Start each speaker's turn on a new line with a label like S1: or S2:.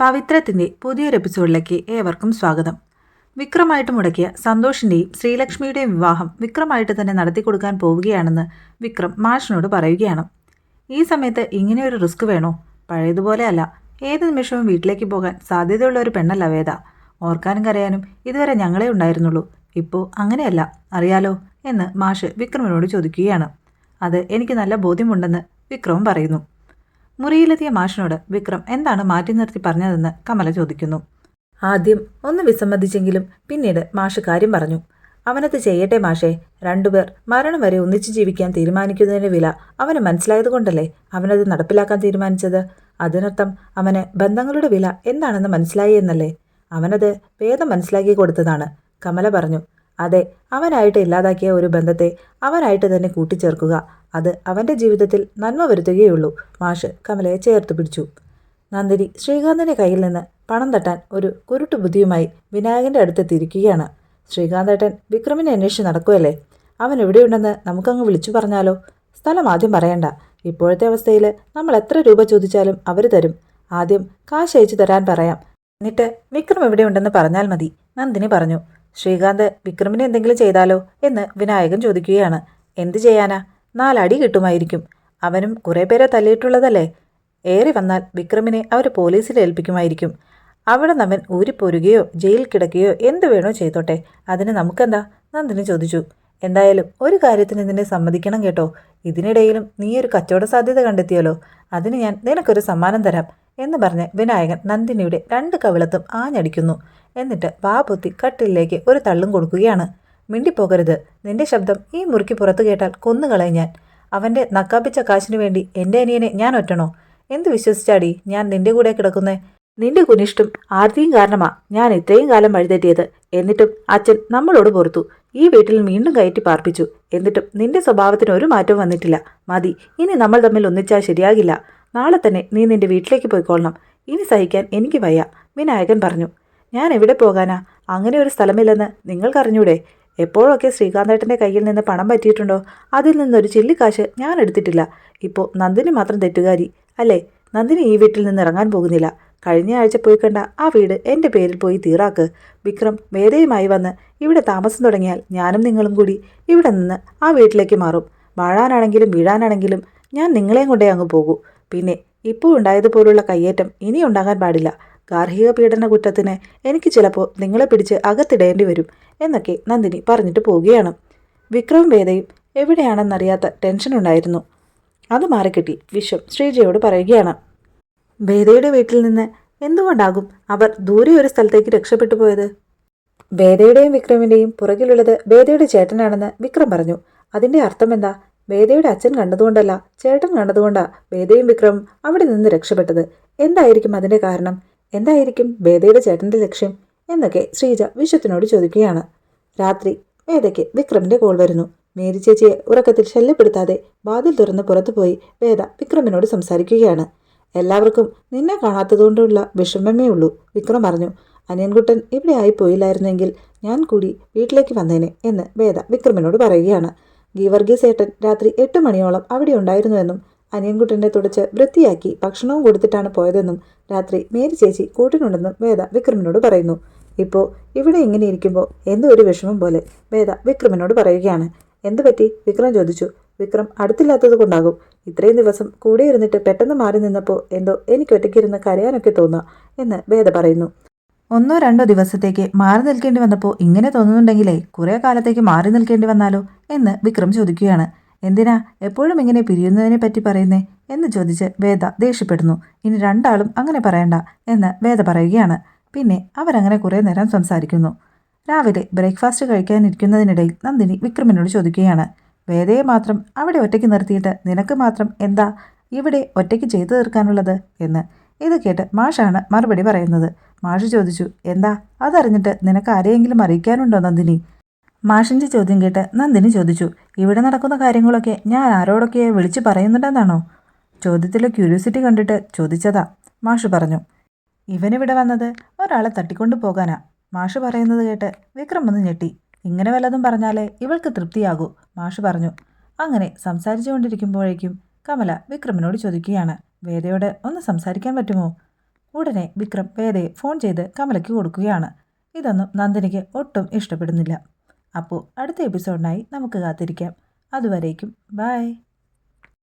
S1: പവിത്രത്തിൻ്റെ പുതിയൊരു എപ്പിസോഡിലേക്ക് ഏവർക്കും സ്വാഗതം. വിക്രമായിട്ട് മുടക്കിയ സന്തോഷിൻ്റെയും ശ്രീലക്ഷ്മിയുടെയും വിവാഹം വിക്രമായിട്ട് തന്നെ നടത്തിക്കൊടുക്കാൻ പോവുകയാണെന്ന് വിക്രം മാഷിനോട് പറയുകയാണ്. ഈ സമയത്ത് ഇങ്ങനെയൊരു റിസ്ക് വേണോ? പഴയതുപോലെയല്ല, ഏത് നിമിഷവും വീട്ടിലേക്ക് പോകാൻ സാധ്യതയുള്ള ഒരു പെണ്ണല്ല വേദ. ഓർക്കാനും കരയാനും ഇതുവരെ ഞങ്ങളെ ഉണ്ടായിരുന്നുള്ളൂ. ഇപ്പോൾ അങ്ങനെയല്ല, അറിയാലോ എന്ന് മാഷ് വിക്രമിനോട് ചോദിക്കുകയാണ്. അത് എനിക്ക് നല്ല ബോധ്യമുണ്ടെന്ന് വിക്രവും പറയുന്നു. മുറിയിലെത്തിയ മാഷിനോട് വിക്രം എന്താണ് മാറ്റി നിർത്തി പറഞ്ഞതെന്ന് കമല ചോദിക്കുന്നു. ആദ്യം ഒന്ന് വിസമ്മതിച്ചെങ്കിലും പിന്നീട് മാഷ് കാര്യം പറഞ്ഞു. അവനത് ചെയ്യട്ടെ മാഷേ. രണ്ടുപേർ മരണം വരെ ഒന്നിച്ചു ജീവിക്കാൻ തീരുമാനിക്കുന്നതിൻ്റെ വില അവന് മനസ്സിലായതുകൊണ്ടല്ലേ അവനത് നടപ്പിലാക്കാൻ തീരുമാനിച്ചത്. അതിനർത്ഥം അവന് ബന്ധങ്ങളുടെ വില എന്താണെന്ന് മനസ്സിലായി എന്നല്ലേ. അവനത് വേദം മനസ്സിലാക്കി കൊടുത്തതാണ്, കമല പറഞ്ഞു. അതെ, അവനായിട്ട് ഇല്ലാതാക്കിയ ഒരു ബന്ധത്തെ അവനായിട്ട് തന്നെ കൂട്ടിച്ചേർക്കുക. അത് അവൻ്റെ ജീവിതത്തിൽ നന്മ വരുത്തുകയുള്ളൂ. മാഷ് കമലയെ ചേർത്ത് പിടിച്ചു. നന്ദിനി ശ്രീകാന്തിൻ്റെ കയ്യിൽ നിന്ന് പണം തട്ടാൻ ഒരു കുരുട്ടു ബുദ്ധിയുമായി വിനായകൻ്റെ അടുത്തെത്തിയിരിക്കുകയാണ്. ശ്രീകാന്തേട്ടൻ വിക്രമിനെ അന്വേഷിച്ച് നടക്കുകയല്ലേ? അവൻ എവിടെയുണ്ടെന്ന് നമുക്കങ്ങ് വിളിച്ചു പറഞ്ഞാലോ? സ്ഥലം ആദ്യം പറയണ്ട. ഇപ്പോഴത്തെ അവസ്ഥയിൽ നമ്മൾ എത്ര രൂപ ചോദിച്ചാലും അവർ തരും. ആദ്യം കാശ് അയച്ചു തരാൻ പറയാം, എന്നിട്ട് വിക്രം എവിടെയുണ്ടെന്ന് പറഞ്ഞാൽ മതി, നന്ദിനി പറഞ്ഞു. ശ്രീകാന്ത് വിക്രമിനെ എന്തെങ്കിലും ചെയ്താലോ എന്ന് വിനായകൻ ചോദിക്കുകയാണ്. എന്ത് ചെയ്യാനാ? 4 അടി കിട്ടുമായിരിക്കും. അവനും കുറേ പേരെ തല്ലിയിട്ടുള്ളതല്ലേ. ഏറി വന്നാൽ വിക്രമിനെ അവർ പോലീസിൽ ഏൽപ്പിക്കുമായിരിക്കും. അവിടെ അവൻ ഊരിപ്പോരുകയോ ജയിലിൽ കിടക്കുകയോ എന്ത് വേണോ ചെയ്തോട്ടെ, അതിന് നമുക്കെന്താ? നന്ദിനി ചോദിച്ചു. എന്തായാലും ഒരു കാര്യത്തിന് നിന്നെ സമ്മതിക്കണം കേട്ടോ. ഇതിനിടയിലും നീ ഒരു കച്ചവട സാധ്യത കണ്ടെത്തിയല്ലോ. അതിന് ഞാൻ നിനക്കൊരു സമ്മാനം തരാം എന്ന് പറഞ്ഞ് വിനായകൻ നന്ദിനിയുടെ 2 കവിളത്തും ആഞ്ഞടിക്കുന്നു. എന്നിട്ട് വാപൊത്തി കട്ടിലേക്ക് ഒരു തള്ളും കൊടുക്കുകയാണ്. മിണ്ടിപ്പോകരുത്. നിന്റെ ശബ്ദം ഈ മുറിക്ക് പുറത്തു കേട്ടാൽ കൊന്നുകളയും ഞാൻ. അവൻ്റെ നക്കാപ്പിച്ച കാശിനു വേണ്ടി എൻ്റെ അനിയനെ ഞാൻ ഒറ്റണോ? എന്ത് വിശ്വസിച്ചാടി ഞാൻ നിന്റെ കൂടെ കിടക്കുന്നേ? നിന്റെ കുനിഷ്ടും ആർത്തിയും കാരണമാ ഞാൻ ഇത്രയും കാലം വഴിതെറ്റിയത്. എന്നിട്ടും അച്ഛൻ നമ്മളോട് പുറത്തു ഈ വീട്ടിൽ വീണ്ടും കയറ്റി പാർപ്പിച്ചു. എന്നിട്ടും നിന്റെ സ്വഭാവത്തിന് ഒരു മാറ്റവും വന്നിട്ടില്ല. മതി, ഇനി നമ്മൾ തമ്മിൽ ഒന്നിച്ചാൽ ശരിയാകില്ല. നാളെ തന്നെ നീ നിന്റെ വീട്ടിലേക്ക് പോയിക്കൊള്ളണം. ഇനി സഹിക്കാൻ എനിക്ക് വയ്യ, വിനായകൻ പറഞ്ഞു. ഞാൻ എവിടെ പോകാനാ? അങ്ങനെ ഒരു സ്ഥലമില്ലെന്ന് നിങ്ങൾക്കറിഞ്ഞൂടെ? എപ്പോഴൊക്കെ ശ്രീകാന്തേട്ടൻ്റെ കയ്യിൽ നിന്ന് പണം പറ്റിയിട്ടുണ്ടോ അതിൽ നിന്നൊരു ചില്ലിക്കാശ് ഞാൻ എടുത്തിട്ടില്ല. ഇപ്പോൾ നന്ദിനി മാത്രം തെറ്റുകാരി അല്ലേ? നന്ദിനി ഈ വീട്ടിൽ നിന്ന് ഇറങ്ങാൻ പോകുന്നില്ല. കഴിഞ്ഞ ആഴ്ച പോയി കണ്ട ആ വീട് എൻ്റെ പേരിൽ പോയി തീറാക്ക്. വിക്രം വേദയുമായി വന്ന് ഇവിടെ താമസം തുടങ്ങിയാൽ ഞാനും നിങ്ങളും കൂടി ഇവിടെ നിന്ന് ആ വീട്ടിലേക്ക് മാറും. വാഴാനാണെങ്കിലും വീഴാനാണെങ്കിലും ഞാൻ നിങ്ങളെയും കൊണ്ടേ അങ്ങ് പോകൂ. പിന്നെ ഇപ്പോൾ ഉണ്ടായതുപോലുള്ള കയ്യേറ്റം ഇനി ഉണ്ടാകാൻ പാടില്ല. ഗാർഹിക പീഡന കുറ്റത്തിന് എനിക്ക് ചിലപ്പോൾ നിങ്ങളെ പിടിച്ച് അകത്തിടേണ്ടി വരും എന്നൊക്കെ നന്ദിനി പറഞ്ഞിട്ട് പോവുകയാണ്. വിക്രവും വേദയും എവിടെയാണെന്നറിയാത്ത ടെൻഷനുണ്ടായിരുന്നു. അത് മാറിക്കിട്ടി. വിശ്വം ശ്രീജയോട് പറയുകയാണ്. വേദയുടെ വീട്ടിൽ നിന്ന് എന്തുകൊണ്ടാകും അവർ ദൂരെ ഒരു സ്ഥലത്തേക്ക് രക്ഷപ്പെട്ടു പോയത്? വേദയുടെയും വിക്രമിൻ്റെയും പുറകിലുള്ളത് വേദയുടെ ചേട്ടനാണെന്ന് വിക്രം പറഞ്ഞു. അതിൻ്റെ അർത്ഥം എന്താ? വേദയുടെ അച്ഛൻ കണ്ടതുകൊണ്ടല്ല, ചേട്ടൻ കണ്ടതുകൊണ്ടാ വേദയും വിക്രമും അവിടെ നിന്ന് രക്ഷപ്പെട്ടത്. എന്തായിരിക്കും അതിൻ്റെ കാരണം? എന്തായിരിക്കും വേദയുടെ ചേട്ടൻ്റെ ലക്ഷ്യം എന്നൊക്കെ ശ്രീജ വിശ്വത്തിനോട് ചോദിക്കുകയാണ്. രാത്രി വേദയ്ക്ക് വിക്രമിൻ്റെ കോൾ വരുന്നു. മേരി ചേച്ചിയെ ഉറക്കത്തിൽ ശല്യപ്പെടുത്താതെ വാതിൽ തുറന്ന് പുറത്തുപോയി വേദ വിക്രമിനോട് സംസാരിക്കുകയാണ്. എല്ലാവർക്കും നിന്നെ കാണാത്തതുകൊണ്ടുള്ള വിഷമമേ ഉള്ളൂ, വിക്രം പറഞ്ഞു. അനിയൻകുട്ടൻ ഇവിടെ ആയിപ്പോയില്ലായിരുന്നെങ്കിൽ ഞാൻ കൂടി വീട്ടിലേക്ക് വന്നേനെ എന്ന് വേദ വിക്രമിനോട് പറയുകയാണ്. ഗീവർഗീസ് ഏട്ടൻ രാത്രി 8 മണിയോളം അവിടെ ഉണ്ടായിരുന്നുവെന്നും അനിയൻകുട്ടനെ തുടച്ച് വൃത്തിയാക്കി ഭക്ഷണവും കൊടുത്തിട്ടാണ് പോയതെന്നും രാത്രി മേരി ചേച്ചി കൂട്ടിനുണ്ടെന്നും വേദ വിക്രമിനോട് പറയുന്നു. ഇപ്പോൾ ഇവിടെ ഇങ്ങനെ ഇരിക്കുമ്പോൾ എന്തോ ഒരു വിഷമം പോലെ വേദ വിക്രമിനോട് പറയുകയാണ്. എന്തു പറ്റി? വിക്രം ചോദിച്ചു. വിക്രം അടുത്തില്ലാത്തത് കൊണ്ടാകും. ഇത്രയും ദിവസം കൂടെ ഇരുന്നിട്ട് പെട്ടെന്ന് മാറി നിന്നപ്പോൾ എന്തോ എനിക്ക് ഒറ്റയ്ക്കിരുന്ന് കരയാനൊക്കെ തോന്നുക എന്ന് വേദ പറയുന്നു. 1-2 ദിവസത്തേക്ക് മാറി നിൽക്കേണ്ടി വന്നപ്പോൾ ഇങ്ങനെ തോന്നുന്നുണ്ടെങ്കിലേ കുറേ കാലത്തേക്ക് മാറി നിൽക്കേണ്ടി വന്നാലോ എന്ന് വിക്രം ചോദിക്കുകയാണ്. എന്തിനാ എപ്പോഴും ഇങ്ങനെ പിരിയുന്നതിനെ പറ്റി പറയുന്നേ എന്ന് ചോദിച്ച് വേദ ദേഷ്യപ്പെടുന്നു. ഇനി രണ്ടാളും അങ്ങനെ പറയണ്ട എന്ന് വേദ പറയുകയാണ്. പിന്നെ അവരങ്ങനെ കുറേ നേരം സംസാരിക്കുന്നു. രാവിലെ ബ്രേക്ക്ഫാസ്റ്റ് കഴിക്കാനിരിക്കുന്നതിനിടയിൽ നന്ദിനി വിക്രമിനോട് ചോദിക്കുകയാണ്. വേദയെ മാത്രം അവിടെ ഒറ്റയ്ക്ക് നിർത്തിയിട്ട് നിനക്ക് മാത്രം എന്താ ഇവിടെ ഒറ്റയ്ക്ക് ചെയ്തു തീർക്കാനുള്ളത് എന്ന്. ഇത് കേട്ട് മാഷാണ് മറുപടി പറയുന്നത്. മാഷ് ചോദിച്ചു, എന്താ അതറിഞ്ഞിട്ട് നിനക്ക് ആരെയെങ്കിലും അറിയിക്കാനുണ്ടോ നന്ദിനി? മാഷിൻ്റെ ചോദ്യം കേട്ട് നന്ദിനി ചോദിച്ചു, ഇവിടെ നടക്കുന്ന കാര്യങ്ങളൊക്കെ ഞാൻ ആരോടൊക്കെ വിളിച്ചു പറയുന്നുണ്ടെന്നാണോ? ചോദ്യത്തിലെ ക്യൂരിയോസിറ്റി കണ്ടിട്ട് ചോദിച്ചതാ, മാഷ് പറഞ്ഞു. ഇവനിവിടെ വന്നത് ഒരാളെ തട്ടിക്കൊണ്ടു പോകാനാ. മാഷ് പറയുന്നത് കേട്ട് വിക്രം ഒന്ന് ഞെട്ടി. ഇങ്ങനെ വല്ലതും പറഞ്ഞാലേ ഇവൾക്ക് തൃപ്തിയാകൂ, മാഷ് പറഞ്ഞു. അങ്ങനെ സംസാരിച്ചു കൊണ്ടിരിക്കുമ്പോഴേക്കും കമല വിക്രമിനോട് ചോദിക്കുകയാണ്, വേദയോട് ഒന്ന് സംസാരിക്കാൻ പറ്റുമോ? ഉടനെ വിക്രം വേദയെ ഫോൺ ചെയ്ത് കമലയ്ക്ക് കൊടുക്കുകയാണ്. ഇതൊന്നും നന്ദിനിക്ക് ഒട്ടും ഇഷ്ടപ്പെടുന്നില്ല. അപ്പോൾ അടുത്ത എപ്പിസോഡിനായി നമുക്ക് കാത്തിരിക്കാം. അതുവരേക്കും ബൈ.